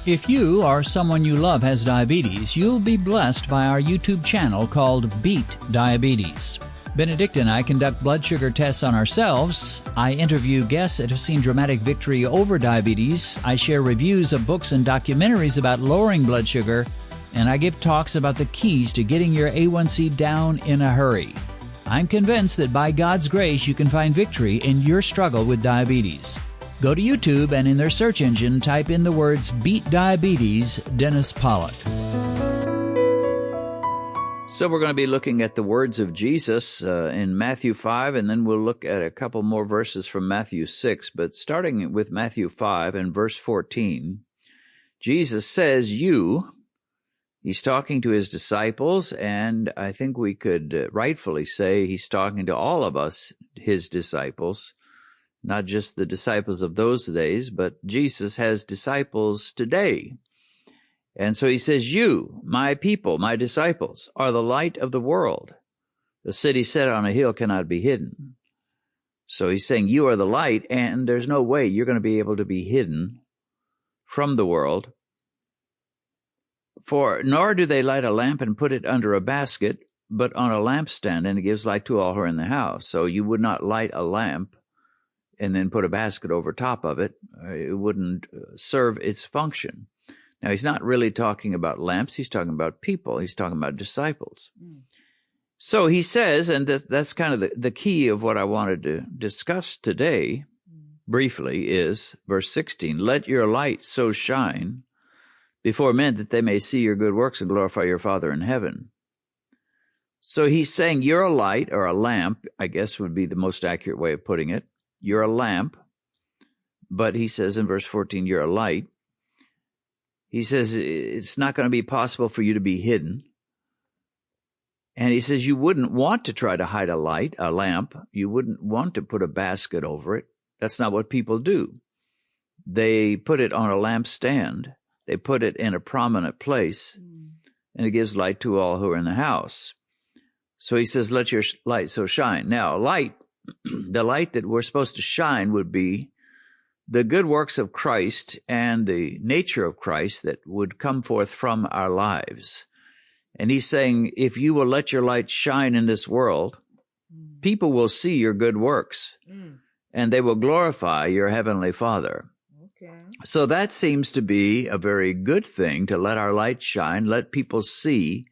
If you or someone you love has diabetes, you'll be blessed by our YouTube channel called Beat Diabetes. Benedicta and I conduct blood sugar tests on ourselves. I interview guests that have seen dramatic victory over diabetes. I share reviews of books and documentaries about lowering blood sugar. And I give talks about the keys to getting your A1C down in a hurry. I'm convinced that by God's grace, you can find victory in your struggle with diabetes. Go to YouTube and in their search engine, type in the words Beat Diabetes, Dennis Pollock. So we're going to be looking at the words of Jesus in Matthew 5, and then we'll look at a couple more verses from Matthew 6. But starting with Matthew 5 and verse 14, Jesus says, you. He's talking to his disciples, and I think we could rightfully say he's talking to all of us, his disciples. Not just the disciples of those days, but Jesus has disciples today. And so he says, you, my people, my disciples, are the light of the world. The city set on a hill cannot be hidden. So he's saying you are the light, and there's no way you're going to be able to be hidden from the world. For nor do they light a lamp and put it under a basket, but on a lampstand, and it gives light to all who are in the house. So you would not light a lamp and then put a basket over top of it. It wouldn't serve its function. Now, he's not really talking about lamps. He's talking about people. He's talking about disciples. So he says, and that's kind of the key of what I wanted to discuss today briefly is verse 16, let your light so shine before men that they may see your good works and glorify your Father in heaven. So he's saying you're a light, or a lamp, I guess would be the most accurate way of putting it. You're a lamp, but he says in verse 14, you're a light. He says it's not going to be possible for you to be hidden. And he says you wouldn't want to try to hide a light, a lamp. You wouldn't want to put a basket over it. That's not what people do. They put it on a lampstand. They put it in a prominent place, and it gives light to all who are in the house. So he says, let your light so shine. Now, light, the light that we're supposed to shine would be the good works of Christ and the nature of Christ that would come forth from our lives. And he's saying, if you will let your light shine in this world, people will see your good works, and they will glorify your heavenly Father. Okay. So that seems to be a very good thing, to let our light shine, let people see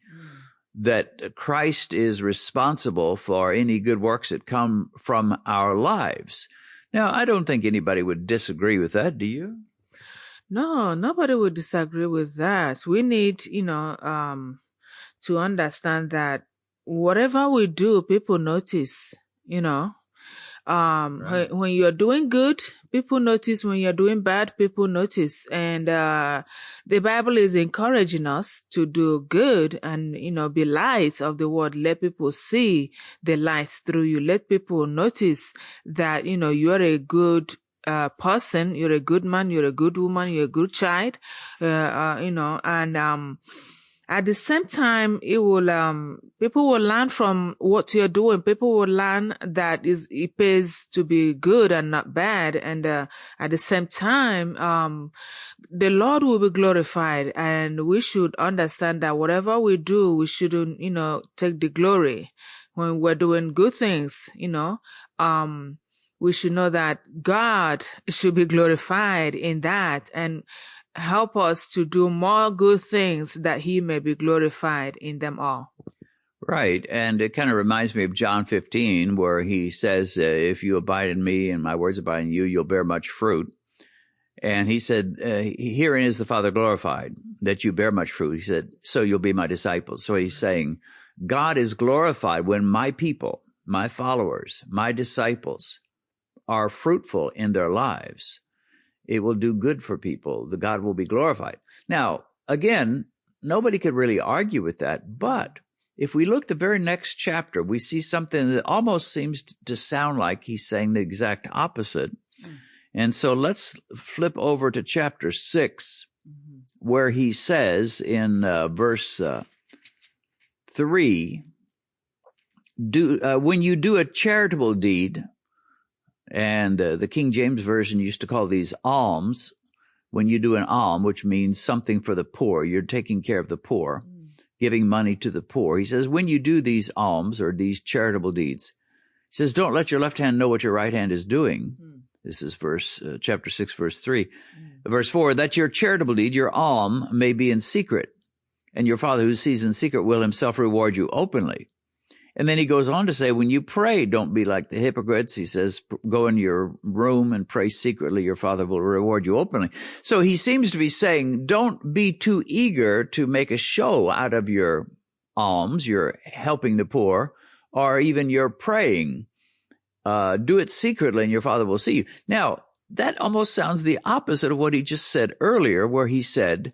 that Christ is responsible for any good works that come from our lives. Now, I don't think anybody would disagree with that, do you? No, nobody would disagree with that. We need, to understand that whatever we do, people notice, Right. When you're doing good, people notice. When you're doing bad, people notice. And the Bible is encouraging us to do good and, be light of the world. Let people see the light through you. Let people notice that, you're a good person, you're a good man, you're a good woman, you're a good child, at the same time, it will, people will learn from what you're doing. People will learn that it pays to be good and not bad. And, at the same time, the Lord will be glorified, and we should understand that whatever we do, we shouldn't, take the glory. When we're doing good things, we should know that God should be glorified in that, and help us to do more good things that he may be glorified in them all. Right. And it kind of reminds me of John 15, where he says, if you abide in me and my words abide in you, you'll bear much fruit. And he said, herein is the Father glorified, that you bear much fruit. He said, so you'll be my disciples. So he's saying, God is glorified when my people, my followers, my disciples are fruitful in their lives. It will do good for people. The God will be glorified. Now, again, nobody could really argue with that. But if we look the very next chapter, we see something that almost seems to sound like he's saying the exact opposite. And so let's flip over to chapter 6, where he says in verse 3, when you do a charitable deed, and the King James Version used to call these alms, when you do an alm, which means something for the poor, you're taking care of the poor, giving money to the poor. He says, when you do these alms or these charitable deeds, he says, don't let your left hand know what your right hand is doing. This is chapter 6, verse 3. Verse 4, that your charitable deed, your alm, may be in secret, and your Father who sees in secret will himself reward you openly. And then he goes on to say, when you pray, don't be like the hypocrites. He says, go in your room and pray secretly. Your Father will reward you openly. So he seems to be saying, don't be too eager to make a show out of your alms, your helping the poor, or even your praying. Do it secretly and your Father will see you. Now, that almost sounds the opposite of what he just said earlier, where he said,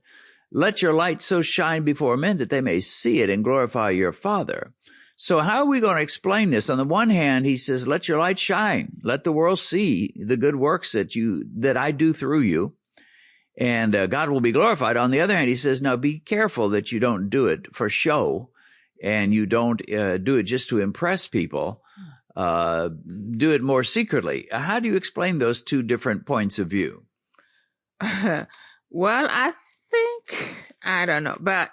let your light so shine before men that they may see it and glorify your Father. So how are we going to explain this? On the one hand, he says, let your light shine. Let the world see the good works that I do through you, and God will be glorified. On the other hand, he says, now be careful that you don't do it for show, and you don't do it just to impress people. Do it more secretly. How do you explain those two different points of view? Well, I don't know, but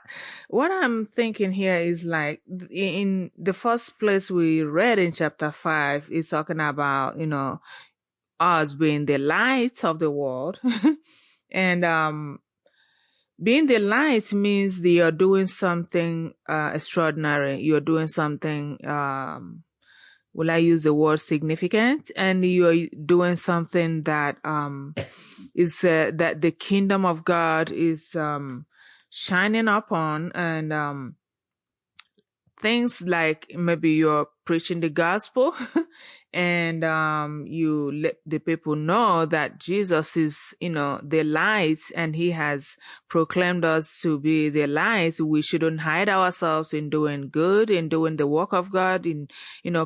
what I'm thinking here is like in the first place we read in chapter 5, it's talking about, us being the light of the world. And being the light means that you're doing something extraordinary. You're doing something, will I use the word significant? And you're doing something that is that the kingdom of God is shining upon, and things like maybe you're preaching the gospel and you let the people know that Jesus is, the light, and he has proclaimed us to be the light. We shouldn't hide ourselves in doing good, in doing the work of God, in,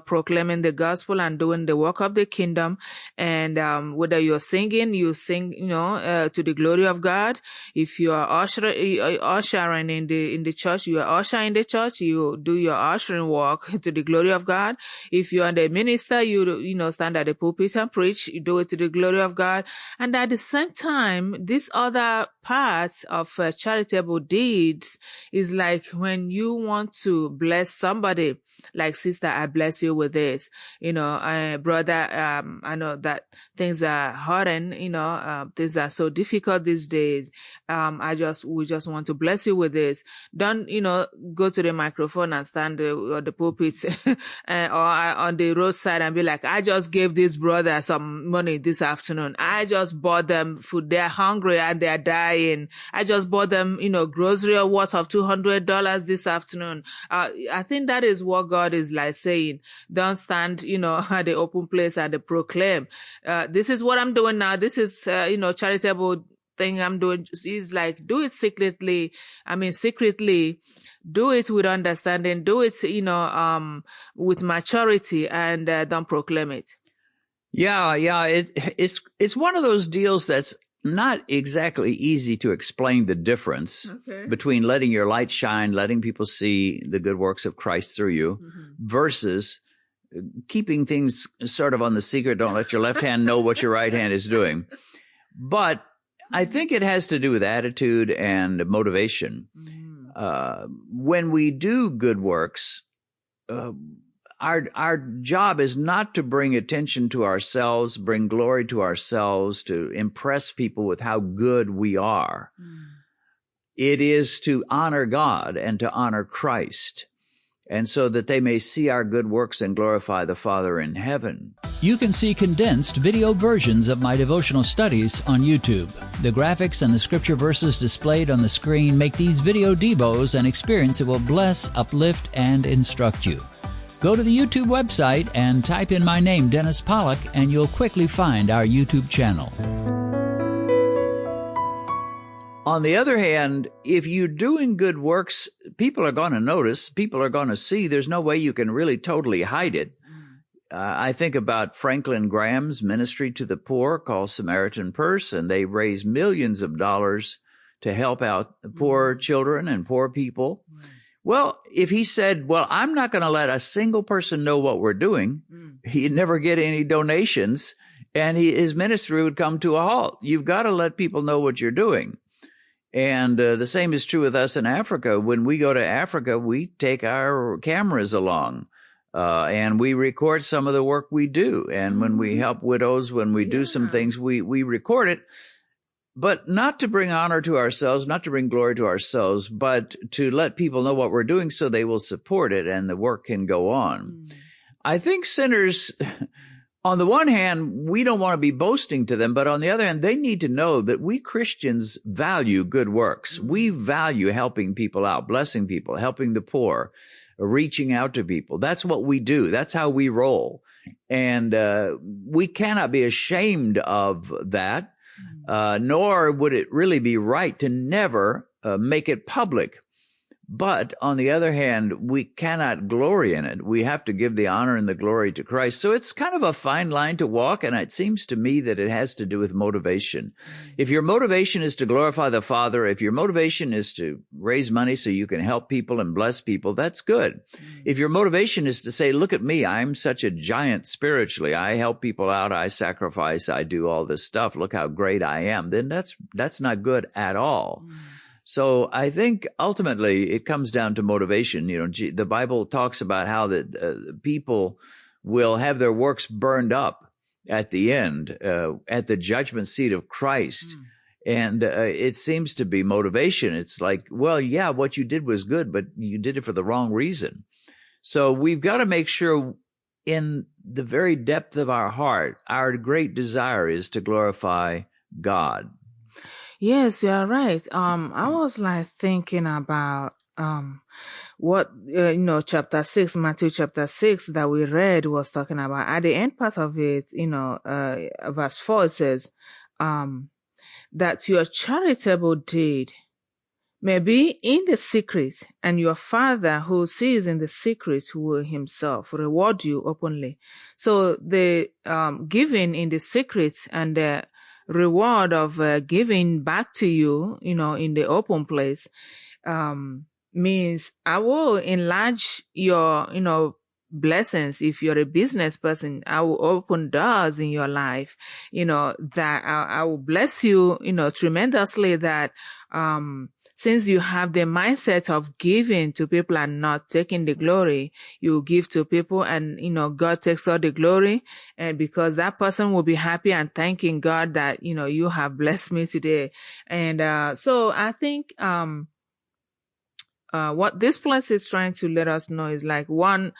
proclaiming the gospel and doing the work of the kingdom. And whether you're singing, you sing, to the glory of God. If you are ushering in the church, you are ushering the church, you do your ushering work to the glory of God. If you are the minister, you stand at the pulpit and preach, you do it to the glory of God. And at the same time, this other part of charitable deeds is like when you want to bless somebody, like, sister, I bless you with this, brother, I know that things are hard and, things are so difficult these days. We just want to bless you with this. Don't, go to the microphone and stand on the pulpit or on the roadside and be like, I just gave this brother some money this afternoon. I just bought them food. They're hungry and they're dying. I just bought them, grocery worth of $200 this afternoon. I think that is what God is like saying. Don't stand, at the open place and proclaim, this is what I'm doing now. This is, charitable thing I'm doing. Is like, do it secretly. Do it with understanding. Do it, with maturity, and don't proclaim it. Yeah. It's one of those deals that's not exactly easy to explain the difference between letting your light shine, letting people see the good works of Christ through you, versus keeping things sort of on the secret. Don't let your left hand know what your right hand is doing. But I think it has to do with attitude and motivation. When we do good works, our job is not to bring attention to ourselves, bring glory to ourselves, to impress people with how good we are. It is to honor God and to honor Christ, and so that they may see our good works and glorify the Father in heaven. You can see condensed video versions of my devotional studies on YouTube. The graphics and the scripture verses displayed on the screen make these video devos an experience that will bless, uplift, and instruct you. Go to the YouTube website and type in my name, Dennis Pollock, and you'll quickly find our YouTube channel. On the other hand, if you're doing good works, people are going to notice, people are going to see. There's no way you can really totally hide it. I think about Franklin Graham's ministry to the poor called Samaritan Purse, and they raise millions of dollars to help out poor children and poor people. Well, if he said, well, I'm not going to let a single person know what we're doing, he'd never get any donations, and his ministry would come to a halt. You've got to let people know what you're doing. And the same is true with us in Africa. When we go to Africa, we take our cameras along, and we record some of the work we do. And when we help widows, when we do some things, we record it, but not to bring honor to ourselves, not to bring glory to ourselves, but to let people know what we're doing so they will support it and the work can go on. I think sinners, on the one hand, we don't want to be boasting to them, but on the other hand, they need to know that we Christians value good works. We value helping people out, blessing people, helping the poor, reaching out to people. That's what we do. That's how we roll. And we cannot be ashamed of that, nor would it really be right to never make it public. But on the other hand, we cannot glory in it. We have to give the honor and the glory to Christ. So it's kind of a fine line to walk, and it seems to me that it has to do with motivation. If your motivation is to glorify the Father, if your motivation is to raise money so you can help people and bless people, that's good. If your motivation is to say, look at me, I'm such a giant spiritually, I help people out, I sacrifice, I do all this stuff, look how great I am, then that's not good at all. So I think ultimately it comes down to motivation. You know, the Bible talks about how that people will have their works burned up at the end, at the judgment seat of Christ. And it seems to be motivation. It's like, well, yeah, what you did was good, but you did it for the wrong reason. So we've got to make sure in the very depth of our heart, our great desire is to glorify God. Yes, you're right. I was like thinking about what chapter 6, Matthew chapter 6 that we read was talking about. At the end part of it, verse 4, it says that your charitable deed may be in the secret, and your Father who sees in the secret will himself reward you openly. So the giving in the secret and the reward of giving back to you, in the open place, means I will enlarge your, blessings. If you're a business person, I will open doors in your life, that I will bless you, tremendously, that, since you have the mindset of giving to people and not taking the glory, you give to people and, God takes all the glory. And because that person will be happy and thanking God that, you have blessed me today. And, so I think, what this place is trying to let us know is like one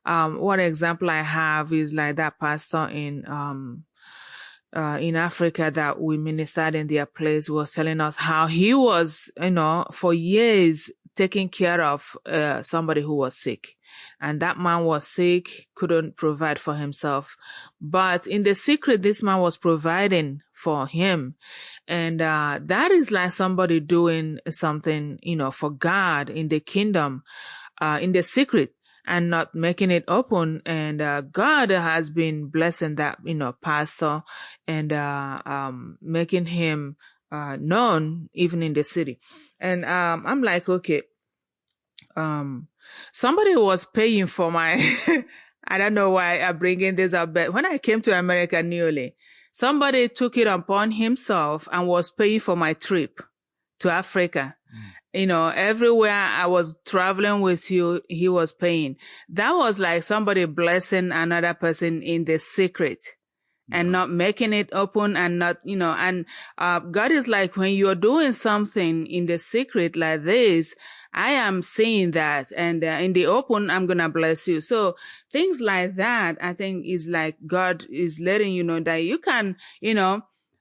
example I have is like that pastor in Africa that we ministered in their place was telling us how he was, for years taking care of somebody who was sick. And that man was sick, couldn't provide for himself. But in the secret, this man was providing for him. And that is like somebody doing something, for God in the kingdom, in the secret, and not making it open. And God has been blessing that, pastor and making him known even in the city. And I'm like, okay, somebody was paying for my, I don't know why I'm bringing this up, but when I came to America newly, somebody took it upon himself and was paying for my trip to Africa. Everywhere I was traveling with you, he was paying. That was like somebody blessing another person in the secret and not making it open and not, and God is like, when you're doing something in the secret like this, I am seeing that, and in the open, I'm going to bless you. So things like that, I think is like God is letting you know that you can,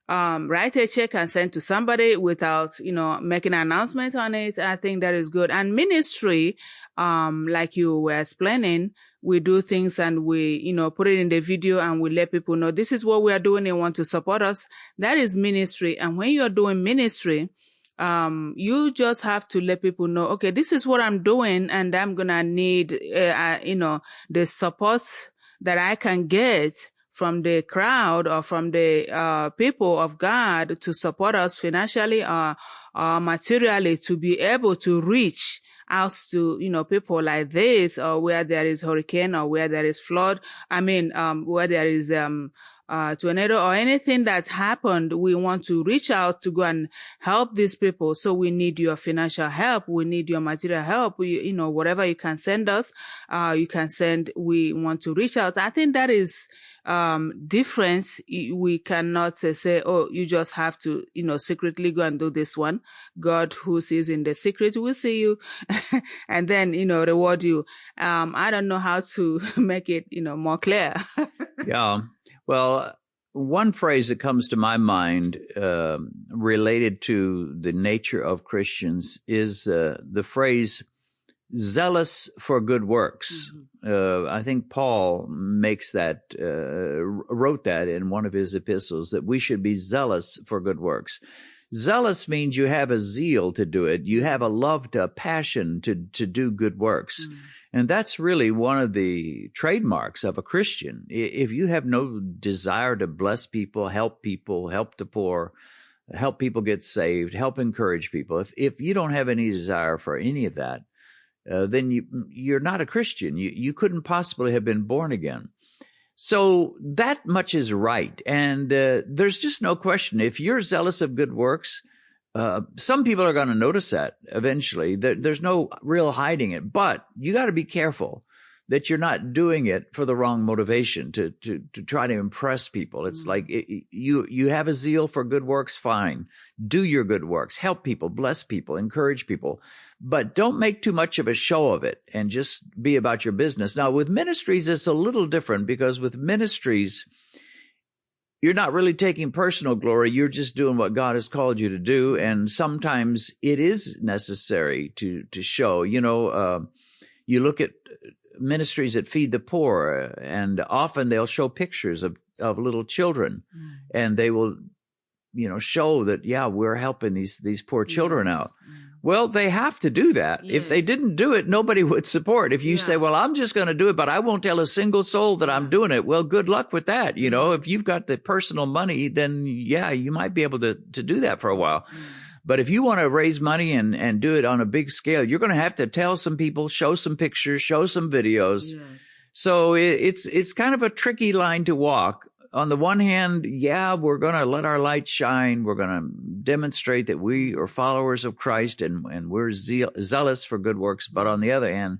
write a check and send to somebody without, making an announcement on it. I think that is good. And ministry, like you were explaining, we do things and we, put it in the video and we let people know this is what we are doing. They want to support us. That is ministry. And when you're doing ministry, you just have to let people know, okay, this is what I'm doing and I'm going to need, the support that I can get from the crowd or from the people of God to support us financially or materially to be able to reach out to, people like this, or where there is hurricane or where there is flood. Where there is tornado or anything that's happened, we want to reach out to go and help these people. So we need your financial help. We need your material help. Whatever you can send us, you can send. We want to reach out. I think that is different. We cannot say, oh, you just have to, secretly go and do this one. God who sees in the secret will see you and then, reward you. I don't know how to make it, more clear. Yeah. Well, one phrase that comes to my mind related to the nature of Christians is the phrase zealous for good works. Mm-hmm. I think Paul makes that, wrote that in one of his epistles, that we should be zealous for good works. Zealous means you have a zeal to do it. You have a love, a passion to do good works. Mm. And that's really one of the trademarks of a Christian. If you have no desire to bless people, help the poor, help people get saved, help encourage people, if you don't have any desire for any of that, then you're not a Christian. You couldn't possibly have been born again. So that much is right. And there's just no question. If you're zealous of good works, some people are going to notice that eventually. There's no real hiding it. But you got to be careful that you're not doing it for the wrong motivation to try to impress people. It's like you have a zeal for good works, fine. Do your good works. Help people, bless people, encourage people. But don't make too much of a show of it and just be about your business. Now, with ministries, it's a little different because with ministries, you're not really taking personal glory. You're just doing what God has called you to do. And sometimes it is necessary to show. You look at ministries that feed the poor, and often they'll show pictures of little children, and they will, show that, we're helping these poor children out. Well, they have to do that. Yes. If they didn't do it, nobody would support. If you say, well, I'm just going to do it, but I won't tell a single soul that I'm doing it. Well, good luck with that. If you've got the personal money, then you might be able to do that for a while. But if you want to raise money and do it on a big scale, you're going to have to tell some people, show some pictures, show some videos. Yeah. So it's kind of a tricky line to walk. On the one hand, we're going to let our light shine. We're going to demonstrate that we are followers of Christ and we're zealous for good works. But on the other hand,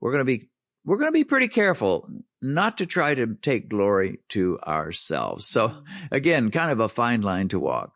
we're going to be pretty careful not to try to take glory to ourselves. So again, kind of a fine line to walk.